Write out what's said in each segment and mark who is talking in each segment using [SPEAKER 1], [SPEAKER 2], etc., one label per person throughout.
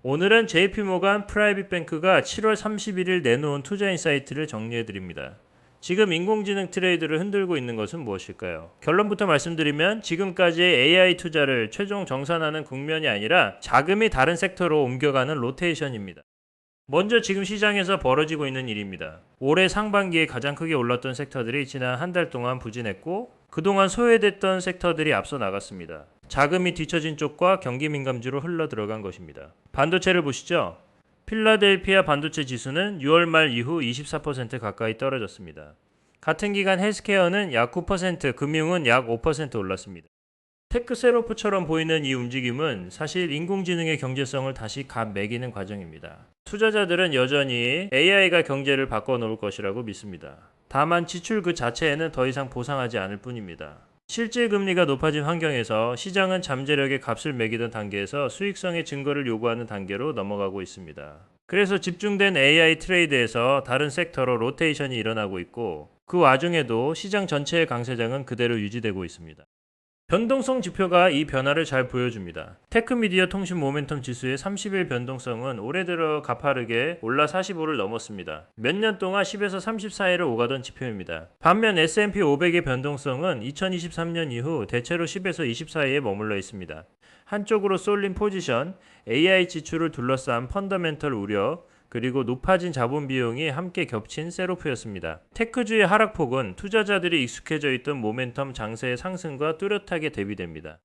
[SPEAKER 1] 오늘은 JP모간 프라이빗뱅크가 7월 31일 내놓은 투자인사이트를 정리해드립니다. 지금 인공지능 트레이드를 흔들고 있는 것은 무엇일까요? 결론부터 말씀드리면 지금까지의 AI 투자를 최종 정산하는 국면이 아니라 자금이 다른 섹터로 옮겨가는 로테이션입니다. 먼저 지금 시장에서 벌어지고 있는 일입니다. 올해 상반기에 가장 크게 올랐던 섹터들이 지난 한 달 동안 부진했고 그동안 소외됐던 섹터들이 앞서 나갔습니다. 자금이 뒤처진 쪽과 경기 민감주로 흘러 들어간 것입니다. 반도체를 보시죠. 필라델피아 반도체 지수는 6월 말 이후 24% 가까이 떨어졌습니다. 같은 기간 헬스케어는 약 9%, 금융은 약 5% 올랐습니다. 테크세로프처럼 보이는 이 움직임은 사실 인공지능의 경제성을 다시 값매기는 과정입니다. 투자자들은 여전히 AI가 경제를 바꿔놓을 것이라고 믿습니다. 다만 지출 그 자체에는 더 이상 보상하지 않을 뿐입니다. 실질 금리가 높아진 환경에서 시장은 잠재력의 값을 매기던 단계에서 수익성의 증거를 요구하는 단계로 넘어가고 있습니다. 그래서 집중된 AI 트레이드에서 다른 섹터로 로테이션이 일어나고 있고 그 와중에도 시장 전체의 강세장은 그대로 유지되고 있습니다. 변동성 지표가 이 변화를 잘 보여줍니다. 테크미디어 통신 모멘텀 지수의 30일 변동성은 올해 들어 가파르게 올라 45를 넘었습니다. 몇 년 동안 10에서 34일을 오가던 지표입니다. 반면 S&P 500의 변동성은 2023년 이후 대체로 10에서 24일에 머물러 있습니다. 한쪽으로 쏠린 포지션, AI 지출을 둘러싼 펀더멘털 우려, 그리고 높아진 자본 비용이 함께 겹친 셋오프였습니다. 테크주의 하락폭은 투자자들이 익숙해져 있던 모멘텀 장세의 상승과 뚜렷하게 대비됩니다.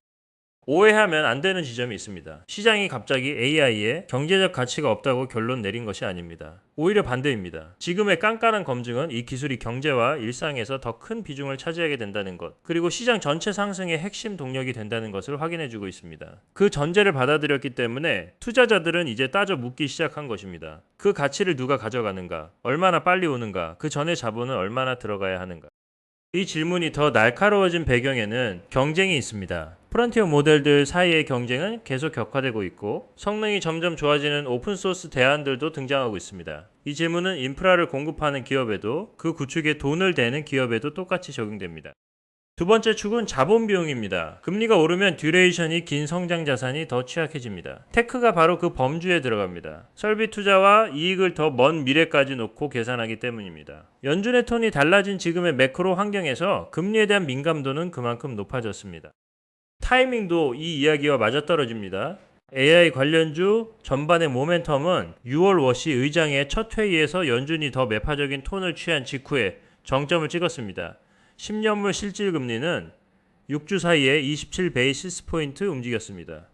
[SPEAKER 1] 오해하면 안 되는 지점이 있습니다. 시장이 갑자기 AI에 경제적 가치가 없다고 결론 내린 것이 아닙니다. 오히려 반대입니다. 지금의 깐깐한 검증은 이 기술이 경제와 일상에서 더 큰 비중을 차지하게 된다는 것, 그리고 시장 전체 상승의 핵심 동력이 된다는 것을 확인해주고 있습니다. 그 전제를 받아들였기 때문에 투자자들은 이제 따져 묻기 시작한 것입니다. 그 가치를 누가 가져가는가, 얼마나 빨리 오는가, 그 전에 자본은 얼마나 들어가야 하는가. 이 질문이 더 날카로워진 배경에는 경쟁이 있습니다. 프론티어 모델들 사이의 경쟁은 계속 격화되고 있고 성능이 점점 좋아지는 오픈소스 대안들도 등장하고 있습니다. 이 질문은 인프라를 공급하는 기업에도 그 구축에 돈을 대는 기업에도 똑같이 적용됩니다. 두 번째 축은 자본 비용입니다. 금리가 오르면 듀레이션이 긴 성장 자산이 더 취약해집니다. 테크가 바로 그 범주에 들어갑니다. 설비 투자와 이익을 더 먼 미래까지 놓고 계산하기 때문입니다. 연준의 톤이 달라진 지금의 매크로 환경에서 금리에 대한 민감도는 그만큼 높아졌습니다. 타이밍도 이 이야기와 맞아떨어집니다. AI 관련주 전반의 모멘텀은 6월 워시 의장의 첫 회의에서 연준이 더 매파적인 톤을 취한 직후에 정점을 찍었습니다. 10년물 실질금리는 6주 사이에 27베이시스 포인트 움직였습니다.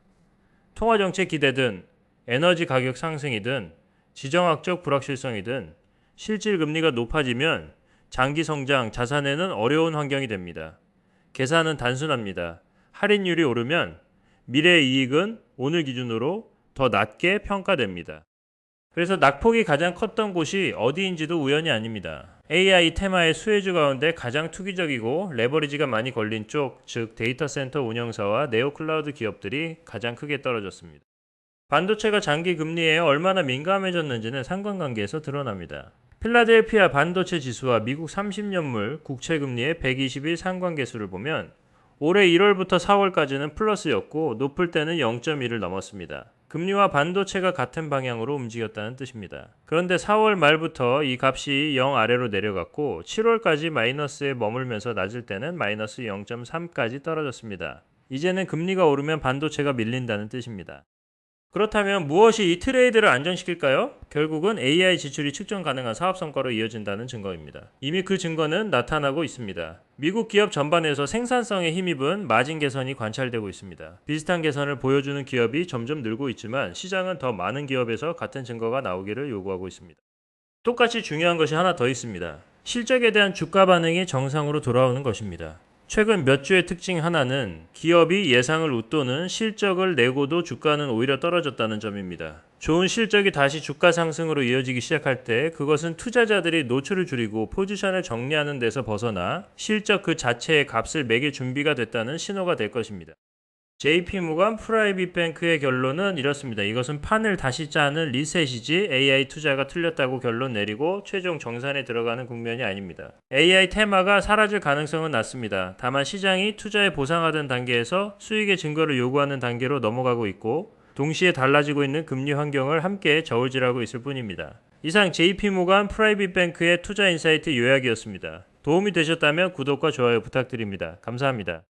[SPEAKER 1] 통화정책 기대든 에너지 가격 상승이든 지정학적 불확실성이든 실질금리가 높아지면 장기 성장, 자산에는 어려운 환경이 됩니다. 계산은 단순합니다. 할인율이 오르면 미래 이익은 오늘 기준으로 더 낮게 평가됩니다. 그래서 낙폭이 가장 컸던 곳이 어디인지도 우연이 아닙니다. AI 테마의 수혜주 가운데 가장 투기적이고 레버리지가 많이 걸린 쪽, 즉 데이터 센터 운영사와 네오클라우드 기업들이 가장 크게 떨어졌습니다. 반도체가 장기 금리에 얼마나 민감해졌는지는 상관관계에서 드러납니다. 필라델피아 반도체 지수와 미국 30년물 국채 금리의 120일 상관계수를 보면 올해 1월부터 4월까지는 플러스였고 높을 때는 0.1을 넘었습니다. 금리와 반도체가 같은 방향으로 움직였다는 뜻입니다. 그런데 4월 말부터 이 값이 0 아래로 내려갔고 7월까지 마이너스에 머물면서 낮을 때는 마이너스 0.3까지 떨어졌습니다. 이제는 금리가 오르면 반도체가 밀린다는 뜻입니다. 그렇다면 무엇이 이 트레이드를 안정시킬까요? 결국은 AI 지출이 측정 가능한 사업 성과로 이어진다는 증거입니다. 이미 그 증거는 나타나고 있습니다. 미국 기업 전반에서 생산성에 힘입은 마진 개선이 관찰되고 있습니다. 비슷한 개선을 보여주는 기업이 점점 늘고 있지만 시장은 더 많은 기업에서 같은 증거가 나오기를 요구하고 있습니다. 똑같이 중요한 것이 하나 더 있습니다. 실적에 대한 주가 반응이 정상으로 돌아오는 것입니다. 최근 몇 주의 특징 하나는 기업이 예상을 웃도는 실적을 내고도 주가는 오히려 떨어졌다는 점입니다. 좋은 실적이 다시 주가 상승으로 이어지기 시작할 때 그것은 투자자들이 노출을 줄이고 포지션을 정리하는 데서 벗어나 실적 그 자체의 값을 매길 준비가 됐다는 신호가 될 것입니다. JP모간 프라이빗뱅크의 결론은 이렇습니다. 이것은 판을 다시 짜는 리셋이지 AI 투자가 틀렸다고 결론 내리고 최종 정산에 들어가는 국면이 아닙니다. AI 테마가 사라질 가능성은 낮습니다. 다만 시장이 투자에 보상하던 단계에서 수익의 증거를 요구하는 단계로 넘어가고 있고 동시에 달라지고 있는 금리 환경을 함께 저울질하고 있을 뿐입니다. 이상 JP모간 프라이빗뱅크의 투자 인사이트 요약이었습니다. 도움이 되셨다면 구독과 좋아요 부탁드립니다. 감사합니다.